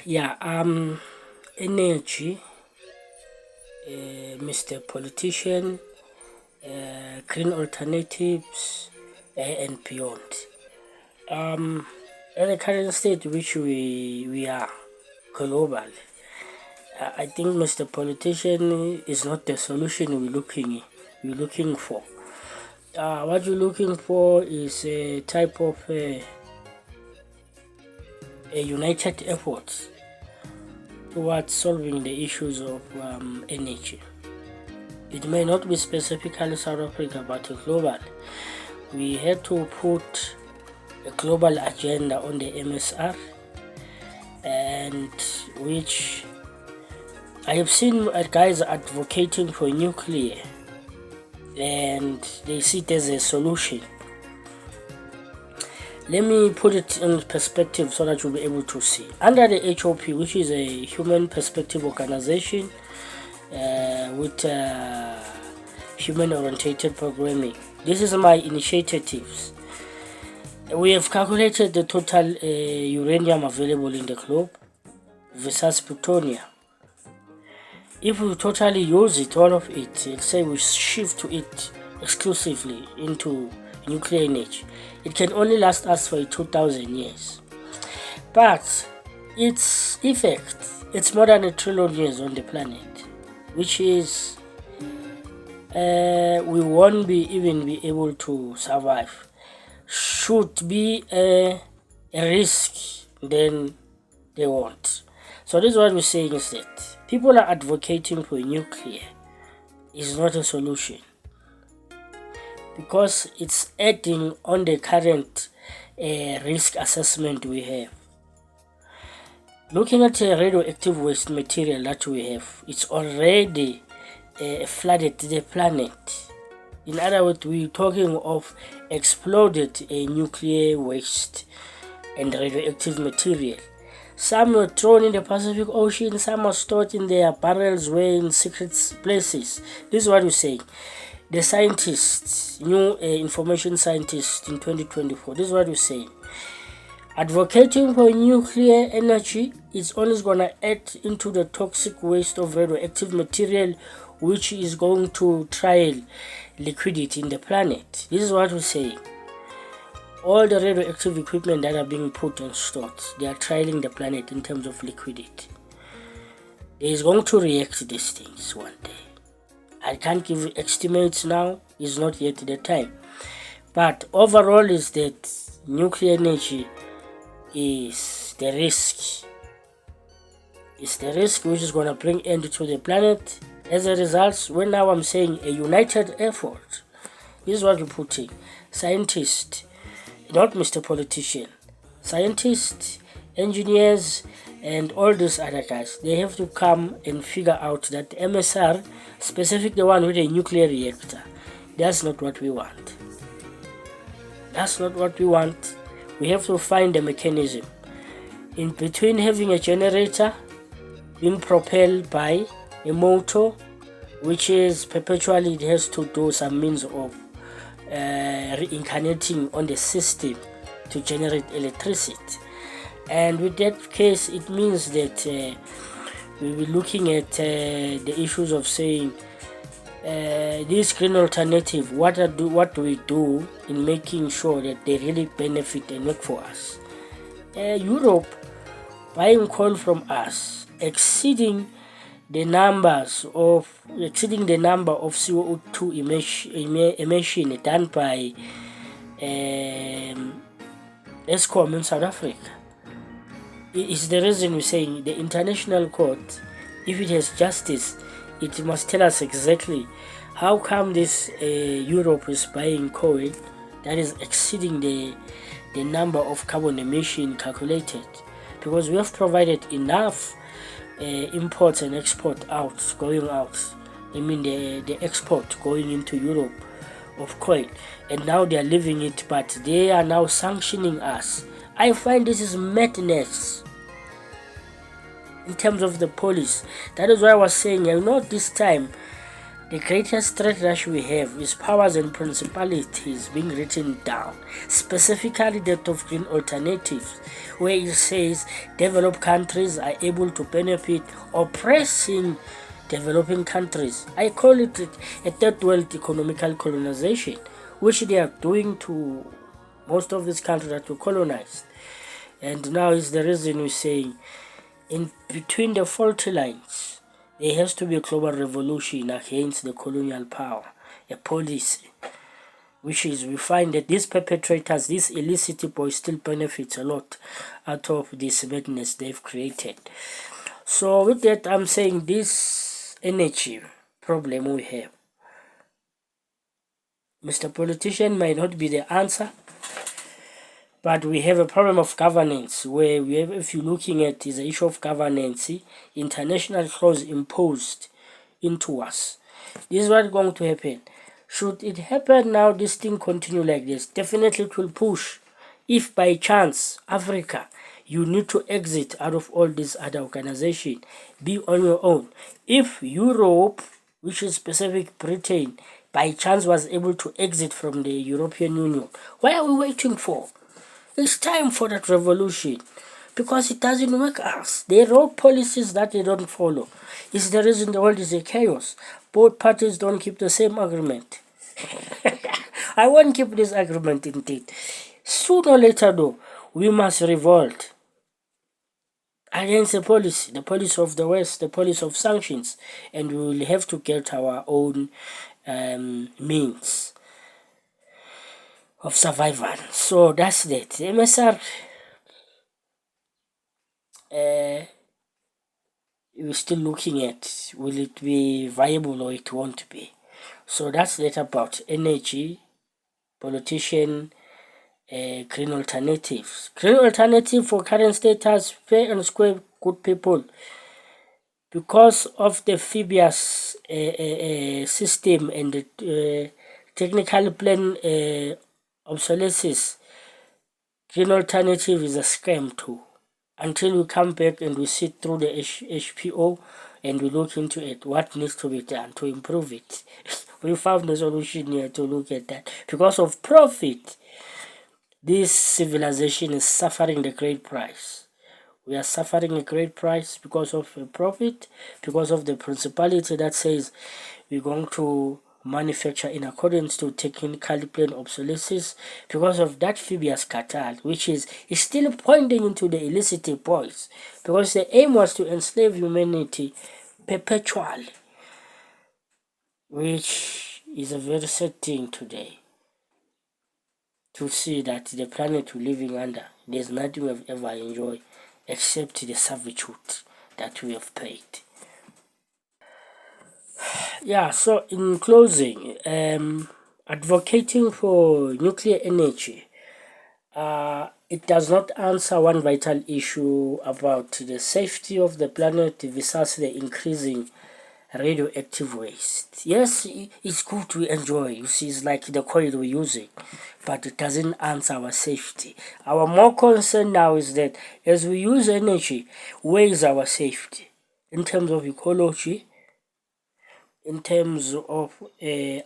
Yeah, energy, Mr. Politician, green alternatives, and beyond. Um, at the current state which we are global, I think Mr. Politician is not the solution we're looking for. What you're looking for is a type of a united effort towards solving the issues of energy. It may not be specifically South Africa, but global. We had to put a global agenda on the MSR, and which I have seen guys advocating for nuclear, and they see it as a solution. Let me put it in perspective so that you'll be able to see. Under the HOP, which is a human perspective organization with human-oriented programming, this is my initiatives. We have calculated the total uranium available in the globe versus plutonium. If we totally use it, all of it, let's say we shift to it exclusively into nuclear energy, it can only last us for 2,000 years. But its effect, it's more than 1 trillion years on the planet, which is we won't even be able to survive. Should be a risk, then they won't. So this is what we're saying is that people are advocating for nuclear is not a solution, because it's adding on the current risk assessment we have. Looking at the radioactive waste material that we have, it's already flooded the planet. In other words, we're talking of exploded nuclear waste and radioactive material. Some were thrown in the Pacific Ocean, some are stored in their barrels where in secret places. This is what we're saying. The scientists, new information scientists in 2024, this is what we're saying. Advocating for nuclear energy is only going to add into the toxic waste of radioactive material, which is going to trial liquidity in the planet. This is what we're saying. All the radioactive equipment that are being put and stored, they are trialing the planet in terms of liquidity. It is going to react to these things one day. I can't give you estimates now, it's not yet the time. But overall is that nuclear energy is the risk. It's the risk which is going to bring end to the planet. As a result, when now I'm saying a united effort, this is what we're putting. Scientists, not Mr. Politician. Scientists, engineers, and all these other guys, they have to come and figure out that MSR, specific the one with a nuclear reactor, that's not what we want. That's not what we want. We have to find a mechanism in between having a generator being propelled by a motor, which is perpetually, it has to do some means of reincarnating on the system to generate electricity. And with that case, it means that we'll be looking at the issues of saying this green alternative, what do we do in making sure that they really benefit and work for us. Europe buying coal from us, exceeding the number of CO2 emission done by ESCOM in South Africa. It's the reason we're saying the international court, if it has justice, it must tell us exactly how come this Europe is buying coal that is exceeding the number of carbon emission calculated, because we have provided enough imports and export going out. I mean the export going into Europe of coal, and now they are leaving it, but they are now sanctioning us. I find this is madness in terms of the police. That is why I was saying, this time The greatest threat that we have is powers and principalities being written down, specifically that of green alternatives, where it says developed countries are able to benefit oppressing developing countries. I call it a third world economical colonization, which they are doing to most of these countries that were colonized. And now is the reason we're saying in between the faulty lines, there has to be a global revolution against the colonial power, a policy, which is we find that these perpetrators, these illicit boys still benefit a lot out of this madness they've created. So with that, I'm saying this energy problem we have, Mr. Politician might not be the answer, but we have a problem of governance where we have, if you're looking at is the issue of governance, international laws imposed into us. This is what's going to happen. Should it happen now, this thing continue like this, definitely it will push. If by chance, Africa, you need to exit out of all these other organizations, be on your own. If Europe, which is specific Britain, by chance was able to exit from the European Union, what are we waiting for? It's time for that revolution because it doesn't work us. They wrote policies that they don't follow. It's the reason the world is a chaos. Both parties don't keep the same agreement. I won't keep this agreement indeed. Sooner or later though, we must revolt against the policy of the West, the policy of sanctions, and we will have to get our own means of survival. So that's that. MSR, we're still looking at will it be viable or it won't be. So that's that about energy, politician, green alternatives. Green alternative for current status, fair and square, good people. Because of the amphibious system and the technical plan obsolescence, green alternative is a scam too. Until we come back and we sit through the HPO and we look into it, what needs to be done to improve it. We found the solution here to look at that. Because of profit, this civilization is suffering the great price. We are suffering a great price because of a profit, because of the principality that says we're going to manufacture in accordance to technical plan obsolescence, because of that amphibious cartel, which is still pointing into the illicit boys, because the aim was to enslave humanity perpetually, which is a very sad thing today. To see that the planet we're living under, there's nothing we've ever enjoyed except the servitude that we have paid. Yeah, so in closing, advocating for nuclear energy, it does not answer one vital issue about the safety of the planet versus the increasing radioactive waste. Yes, it's good to enjoy. You see, it's like the coil we're using, but it doesn't answer our safety. Our more concern now is that as we use energy, where is our safety in terms of ecology, in terms of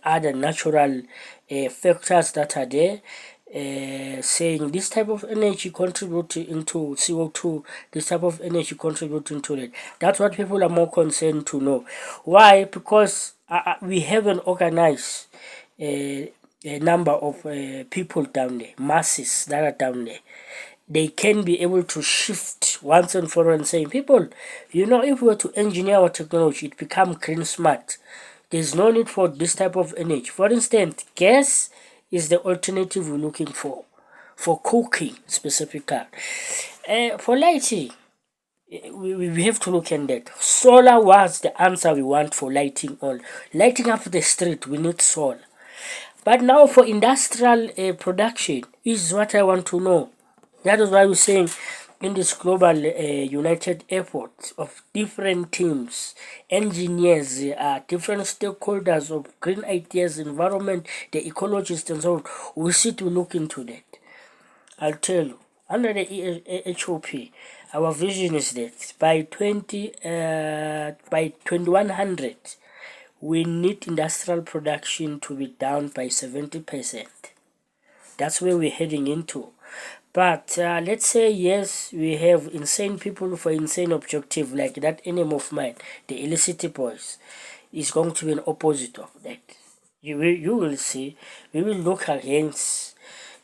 other natural factors that are there, saying this type of energy contribute into CO2, this type of energy contribute into that. That's what people are more concerned to know. Why? Because we haven't organized a number of people down there, masses that are down there. They can be able to shift once and for all and saying, people, you know, if we were to engineer our technology, it become green smart. There's no need for this type of energy. For instance, gas is the alternative we're looking for cooking specifically. For lighting, we have to look at that. Solar was the answer we want for lighting all. Lighting up the street, we need solar. But now for industrial production is what I want to know. That is why we're saying in this global united effort of different teams, engineers, different stakeholders of green ideas, environment, the ecologists and so on, we sit to look into that. I'll tell you, under the HOP, our vision is that by 2100, we need industrial production to be down by 70%. That's where we're heading into. But let's say, yes, we have insane people for insane objective, like that enemy of mine, the illicit boys, is going to be an opposite of that. You will see, we will look against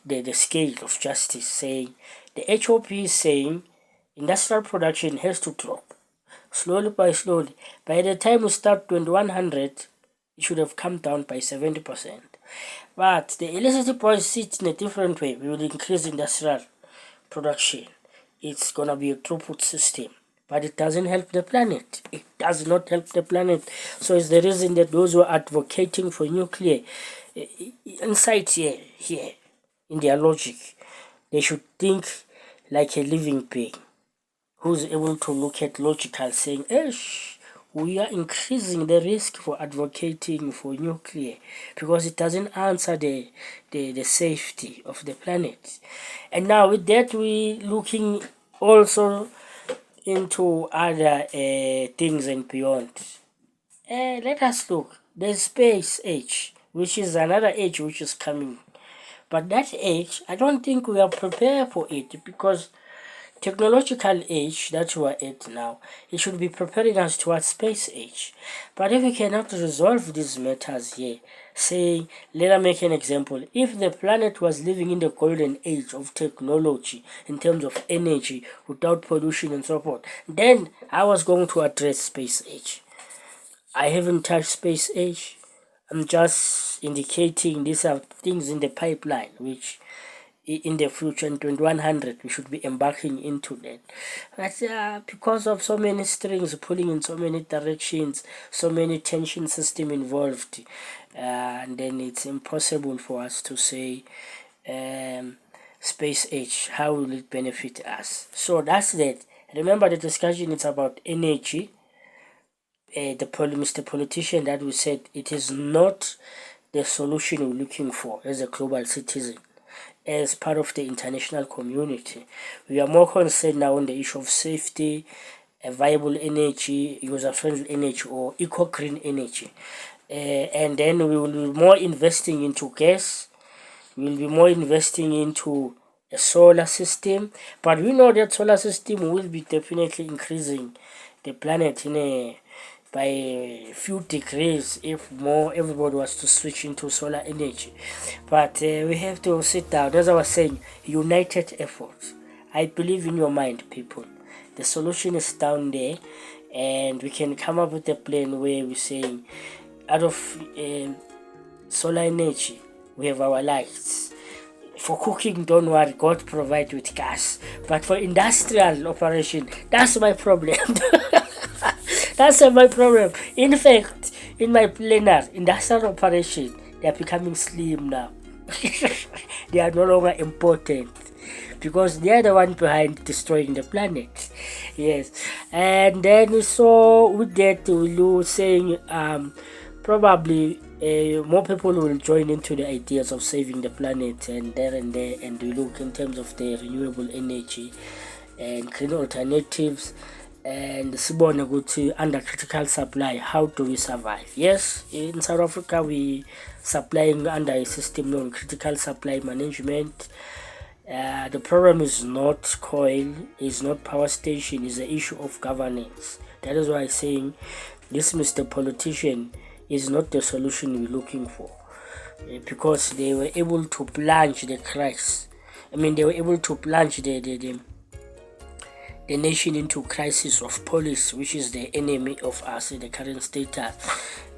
the scale of justice, saying the HOP is saying industrial production has to drop slowly by slowly. By the time we start 2100, it should have come down by 70%. But the electricity price sits in a different way. We will increase industrial production. It's gonna be a throughput system, but it doesn't help the planet. It does not help the planet. So it's the reason that those who are advocating for nuclear, inside here, in their logic, they should think like a living being who's able to look at logical, saying, we are increasing the risk for advocating for nuclear because it doesn't answer the safety of the planet. And now with that, we looking also into other things and beyond. Let us look. The space age, which is another age which is coming. But that age, I don't think we are prepared for it, because technological age that we are at now, it should be preparing us towards space age. But if we cannot resolve these matters here, say, let us make an example. If the planet was living in the golden age of technology in terms of energy, without pollution and so forth, then I was going to address space age. I haven't touched space age. I'm just indicating these are things in the pipeline, which in the future, in 2100, we should be embarking into that. But because of so many strings pulling in so many directions, so many tension system involved, and then it's impossible for us to say space age, how will it benefit us? So that's that. Remember, the discussion is about energy. Mr. Politician that we said, it is not the solution we're looking for as a global citizen. As part of the international community, we are more concerned now on the issue of safety, viable energy, user-friendly energy, or eco-green energy. And then we will be more investing into gas. We will be more investing into a solar system. But we know that solar system will be definitely increasing the planet by a few degrees if more everybody was to switch into solar energy. But we have to sit down, as I was saying, united efforts. I believe in your mind, people. The solution is down there, and we can come up with a plan where we're saying, out of solar energy, we have our lights. For cooking, don't worry, God provide with gas. But for industrial operation, that's my problem. That's my problem. In fact, in my planar industrial operation, they are becoming slim now. They are no longer important because they are the one behind destroying the planet. Yes, and then so with that, we saying probably more people will join into the ideas of saving the planet, and there, and we look in terms of the renewable energy and green alternatives. And sibone ukuthi under critical supply, how do we survive? Yes, in South Africa we supplying under a system known critical supply management. The problem is not coal, is not power station, is the issue of governance. That is why I'm saying this Mr. Politician is not the solution we're looking for, because they were able to plunge the crisis. They were able to plunge the nation into crisis of police, which is the enemy of us in the current status,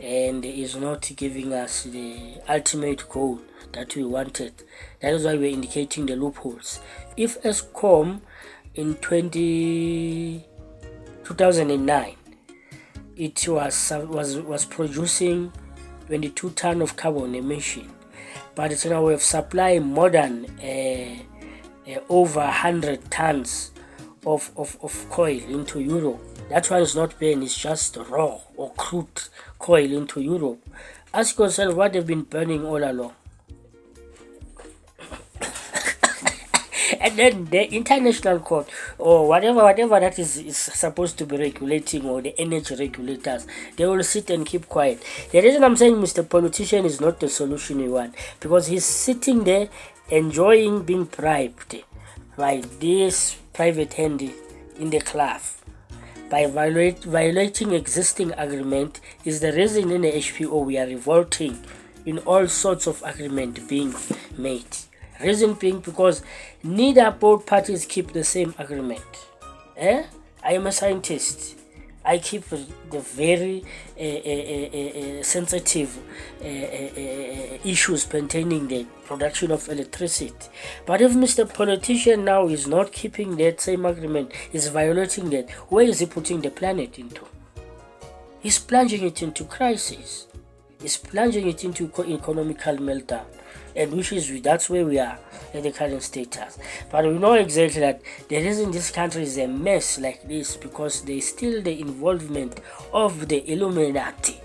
and is not giving us the ultimate goal that we wanted. That is why we're indicating the loopholes. If ESCOM in 2009 it was producing 22 tons of carbon emission, but it's now we have supplied more than over 100 tons of coal into Europe. That one is not burned, it's just raw or crude coal into Europe. Ask yourself what they've been burning all along. And And then the international court or whatever that is supposed to be regulating, or the energy regulators, they will sit and keep quiet. The reason I'm saying Mr. Politician is not the solution we want, because he's sitting there enjoying being bribed by this private hand in the club by violating existing agreement. Is the reason in the HPO we are revolting in all sorts of agreement being made. Reason being because neither both parties keep the same agreement. I am a scientist. I keep the very sensitive issues pertaining the production of electricity. But if Mr. Politician now is not keeping that same agreement, is violating that, where is he putting the planet into? He's plunging it into crisis. He's plunging it into economical meltdown. And that's where we are at the current status. But we know exactly that the reason this country is a mess like this, because there's still the involvement of the Illuminati.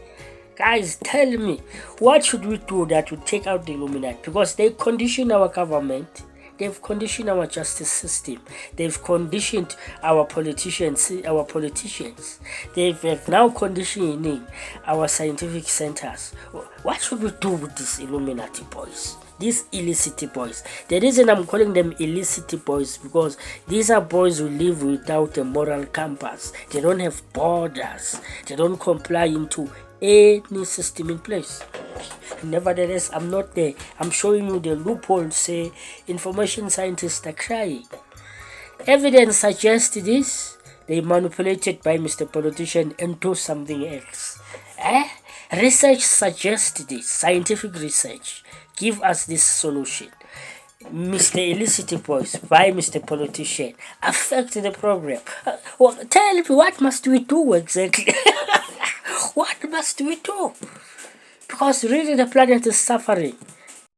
Guys, tell me, what should we do that would take out the Illuminati? Because they condition our government, they've conditioned our justice system, they've conditioned our politicians. They've now conditioning our scientific centers. What should we do with these Illuminati boys? These illicit boys. The reason I'm calling them illicit boys, because these are boys who live without a moral compass. They don't have borders. They don't comply into any system in place. Nevertheless, I'm not there. I'm showing you the loopholes. Say information scientists are crying. Evidence suggests this. They manipulated by Mr. Politician into something else. Research suggests this. Scientific research give us this solution. Mr. Illicit Voice by Mr. Politician affect the program. Tell me, what must we do exactly? What must we do? Because really the planet is suffering.